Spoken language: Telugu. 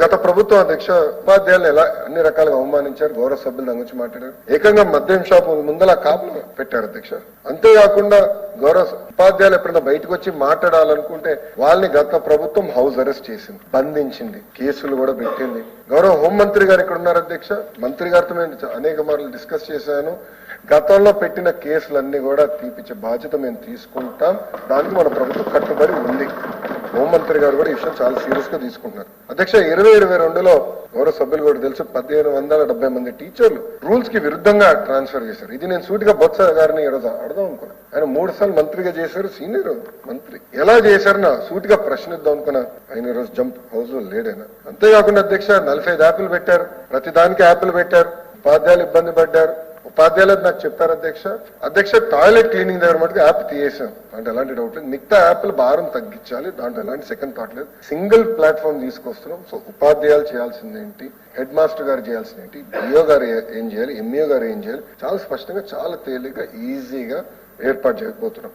గత ప్రభుత్వం అధ్యక్ష ఉపాధ్యాయులు ఎలా అన్ని రకాలుగా అవమానించారు, గౌరవ సభ్యులు దాని గురించి మాట్లాడారు. ఏకంగా మద్యం షాపు ముందల కాపులు పెట్టారు అధ్యక్ష. అంతేకాకుండా గౌరవ ఉపాధ్యాయులు ఎప్పుడైనా బయటకు వచ్చి మాట్లాడాలనుకుంటే వాళ్ళని గత ప్రభుత్వం హౌస్ అరెస్ట్ చేసింది, బంధించింది, కేసులు కూడా పెట్టింది. గౌరవ హోంమంత్రి గారు ఇక్కడ ఉన్నారు అధ్యక్ష. మంత్రి గారితో మేము అనేక మార్లు డిస్కస్ చేశాను. గతంలో పెట్టిన కేసులన్నీ కూడా తీపిచ్చే బాధ్యత మేము తీసుకుంటాం. దానికి మన ప్రభుత్వం కట్టుబడి ఉంది. హోంమంత్రి గారు కూడా ఈ విషయం చాలా సీరియస్ గా తీసుకుంటున్నారు అధ్యక్ష. 2022లో గౌరవ సభ్యులు కూడా తెలుసు 1570 మంది టీచర్లు రూల్స్ కి విరుద్ధంగా ట్రాన్స్ఫర్ చేశారు. ఇది నేను సూటిగా బొత్స గారిని ఈరోజు అడదాం అనుకున్నా. ఆయన 3 సార్లు మంత్రిగా చేశారు, సీనియర్ మంత్రి. ఎలా చేశారన్నా సూటిగా ప్రశ్నిద్దాం అనుకున్నా. ఆయన ఈరోజు జంప్ హౌస్ లో లేడైనా. అంతేకాకుండా అధ్యక్ష 45 యాప్లు పెట్టారు, ప్రతి దానికి యాప్లు పెట్టారు, ఉపాధ్యాయులు ఇబ్బంది పడ్డారు. ఉపాధ్యాయులు నాకు చెప్పారు అధ్యక్ష టాయిలెట్ క్లీనింగ్ దగ్గర మటుకు యాప్ తీయేసాం. అంటే ఎలాంటి డౌట్ లేదు. మిగతా యాప్లు భారం తగ్గించాలి, దాంట్లో ఎలాంటి సెకండ్ థాట్ లేదు. సింగిల్ ప్లాట్ఫామ్ తీసుకొస్తున్నాం. సో ఉపాధ్యాయులు చేయాల్సింది ఏంటి, హెడ్ మాస్టర్ గారు చేయాల్సింది ఏంటి, డిఓ గారు ఏం చేయాలి, ఎంఈఓ గారు ఏం చేయాలి, చాలా స్పష్టంగా చాలా తేలిగ్గా ఈజీగా ఏర్పాటు చేయకపోతున్నాం.